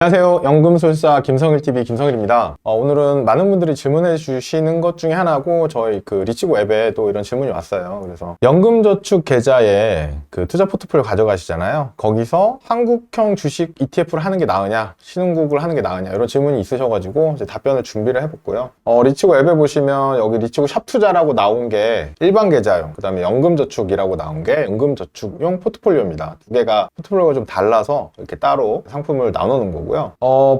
안녕하세요. 연금술사 김성일TV 김성일입니다. 오늘은 많은 분들이 질문해 주시는 것 중에 하나고 저희 그 리치고 앱에 또 이런 질문이 왔어요. 그래서 연금저축 계좌에 그 투자 포트폴리오 가져가시잖아요. 거기서 한국형 주식 ETF를 하는 게 나으냐, 신흥국을 하는 게 나으냐 이런 질문이 있으셔가지고 이제 답변을 준비를 해봤고요. 리치고 앱에 보시면 여기 리치고 샵투자라고 나온 게 일반 계좌용, 그 다음에 연금저축이라고 나온 게 연금저축용 포트폴리오입니다. 두 개가 포트폴리오가 좀 달라서 이렇게 따로 상품을 나눠놓은 거고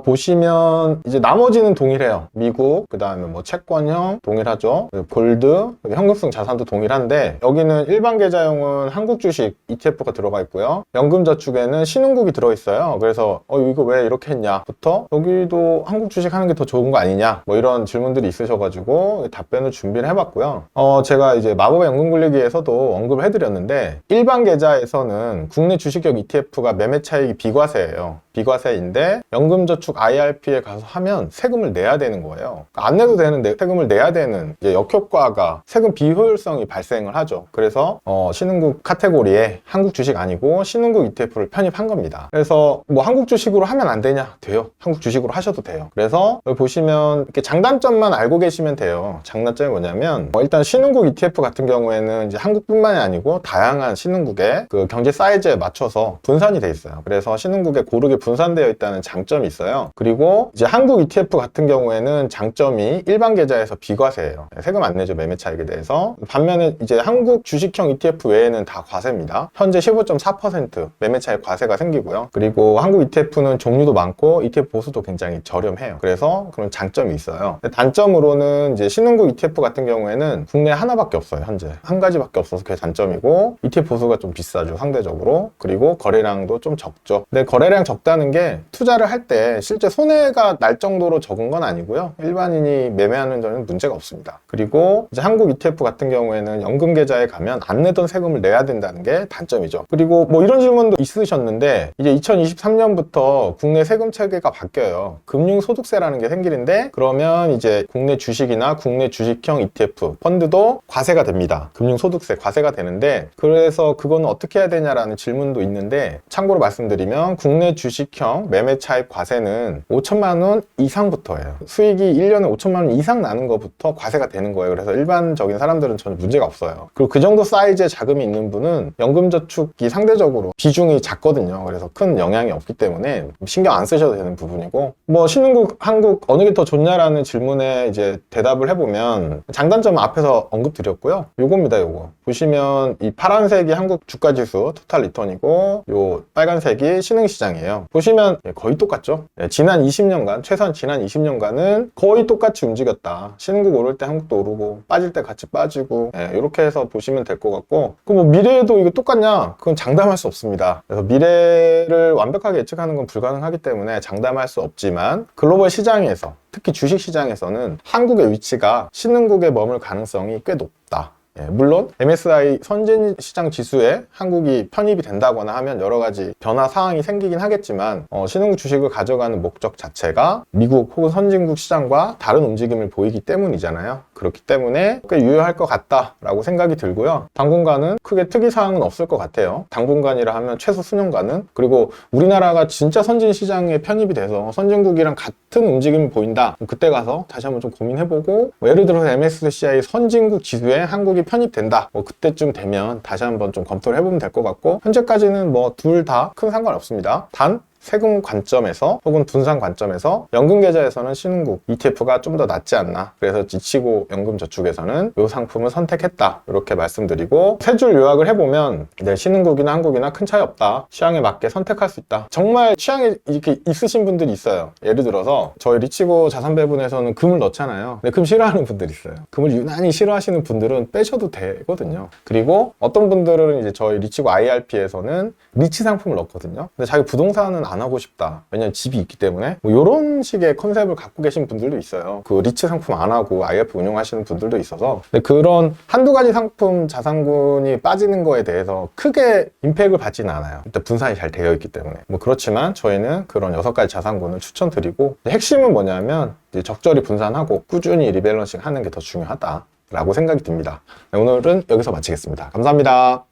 보시면 이제 나머지는 동일해요. 미국, 그 다음에 뭐 채권형 동일하죠. 골드, 현금성 자산도 동일한데 여기는 일반 계좌용은 한국 주식 ETF가 들어가 있고요. 연금저축에는 신흥국이 들어있어요. 그래서 이거 왜 이렇게 했냐부터 여기도 한국 주식 하는 게 더 좋은 거 아니냐 뭐 이런 질문들이 있으셔가지고 답변을 준비를 해봤고요. 제가 이제 마법의 연금 굴리기에서도 언급을 해드렸는데 일반 계좌에서는 국내 주식형 ETF가 매매 차익이 비과세예요. 비과세인데 연금저축 IRP에 가서 하면 세금을 내야 되는 거예요. 안 내도 되는데 세금을 내야 되는 이제 역효과가 세금 비효율성이 발생을 하죠. 그래서 신흥국 카테고리에 한국 주식 아니고 신흥국 ETF를 편입한 겁니다. 그래서 뭐 한국 주식으로 하면 안 되냐? 돼요. 한국 주식으로 하셔도 돼요. 그래서 여기 보시면 이렇게 장단점만 알고 계시면 돼요. 장단점이 뭐냐면 일단 신흥국 ETF 같은 경우에는 이제 한국뿐만이 아니고 다양한 신흥국의 그 경제 사이즈에 맞춰서 분산이 돼 있어요. 그래서 신흥국에 고르게 분산되어 있다는 장점이 있어요. 그리고 이제 한국 ETF 같은 경우에는 장점이 일반 계좌에서 비과세예요. 세금 안 내죠, 매매 차익에 대해서. 반면에 이제 한국 주식형 ETF 외에는 다 과세입니다. 현재 15.4% 매매 차익 과세가 생기고요. 그리고 한국 ETF는 종류도 많고 ETF 보수도 굉장히 저렴해요. 그래서 그런 장점이 있어요. 단점으로는 이제 신흥국 ETF 같은 경우에는 국내에 하나밖에 없어요. 현재 한 가지밖에 없어서 그게 단점이고 ETF 보수가 좀 비싸죠, 상대적으로. 그리고 거래량도 좀 적죠. 근데 거래량 적다는 게 투자를 할 때 실제 손해가 날 정도로 적은 건 아니고요. 일반인이 매매하는 점은 문제가 없습니다. 그리고 이제 한국 ETF 같은 경우에는 연금 계좌에 가면 안 내던 세금을 내야 된다는 게 단점이죠. 그리고 뭐 이런 질문도 있으셨는데 이제 2023년부터 국내 세금 체계가 바뀌어요. 금융소득세라는 게 생기는데 그러면 이제 국내 주식이나 국내 주식형 ETF 펀드도 과세가 됩니다. 금융소득세 과세가 되는데 그래서 그거는 어떻게 해야 되냐라는 질문도 있는데 참고로 말씀드리면 국내 주식형 매매 차익 과세는 5천만 원 이상부터예요. 수익이 1년에 5천만 원 이상 나는 것부터 과세가 되는 거예요. 그래서 일반적인 사람들은 전혀 문제가 없어요. 그리고 그 정도 사이즈의 자금이 있는 분은 연금저축이 상대적으로 비중이 작거든요. 그래서 큰 영향이 없기 때문에 신경 안 쓰셔도 되는 부분이고, 뭐 신흥국, 한국 어느 게 더 좋냐라는 질문에 이제 대답을 해보면 장단점은 앞에서 언급드렸고요. 요겁니다. 요거 보시면 이 파란색이 한국 주가지수 토탈 리턴이고 요 빨간색이 신흥시장이에요. 보시면 거의 똑같죠. 지난 20년간, 최소한 지난 20년간은 거의 똑같이 움직였다. 신흥국 오를 때 한국도 오르고 빠질 때 같이 빠지고 이렇게 해서 보시면 될 것 같고, 그럼 뭐 미래에도 이거 똑같냐? 그건 장담할 수 없습니다. 그래서 미래를 완벽하게 예측하는 건 불가능하기 때문에 장담할 수 없지만 글로벌 시장에서, 특히 주식 시장에서는 한국의 위치가 신흥국에 머물 가능성이 꽤 높다. 물론 MSCI 선진시장 지수에 한국이 편입이 된다거나 하면 여러 가지 변화 사항이 생기긴 하겠지만 신흥국 주식을 가져가는 목적 자체가 미국 혹은 선진국 시장과 다른 움직임을 보이기 때문이잖아요. 그렇기 때문에 꽤 유효할 것 같다라고 생각이 들고요. 당분간은 크게 특이사항은 없을 것 같아요. 당분간이라 하면 최소 수년간은. 그리고 우리나라가 진짜 선진시장에 편입이 돼서 선진국이랑 같은 움직임을 보인다, 그때 가서 다시 한번 좀 고민해보고, 예를 들어서 MSCI 선진국 지수에 한국이 편입된다, 그때쯤 되면 다시 한번 좀 검토를 해보면 될 것 같고, 현재까지는 뭐 둘 다 큰 상관없습니다. 단 세금 관점에서 혹은 분산 관점에서 연금 계좌에서는 신흥국 ETF가 좀 더 낫지 않나, 그래서 지치고 연금저축에서는 이 상품을 선택했다, 이렇게 말씀드리고, 세 줄 요약을 해보면 신흥국이나 한국이나 큰 차이 없다, 취향에 맞게 선택할 수 있다. 정말 취향이 이렇게 있으신 분들이 있어요. 예를 들어서 저희 리치고 자산배분에서는 금을 넣잖아요. 근데 금 싫어하는 분들이 있어요. 금을 유난히 싫어하시는 분들은 빼셔도 되거든요. 그리고 어떤 분들은 이제 저희 리치고 IRP에서는 리치 상품을 넣거든요. 근데 자기 부동산은 안 하고 싶다, 왜냐면 집이 있기 때문에, 뭐 이런 식의 컨셉을 갖고 계신 분들도 있어요. 그 리츠 상품 안 하고 IF 운용하시는 분들도 있어서, 근데 그런 한두 가지 상품 자산군이 빠지는 거에 대해서 크게 임팩을 받지는 않아요. 일단 분산이 잘 되어 있기 때문에. 뭐 그렇지만 저희는 그런 6가지 자산군을 추천드리고, 핵심은 뭐냐면 이제 적절히 분산하고 꾸준히 리밸런싱 하는 게 더 중요하다 라고 생각이 듭니다. 오늘은 여기서 마치겠습니다. 감사합니다.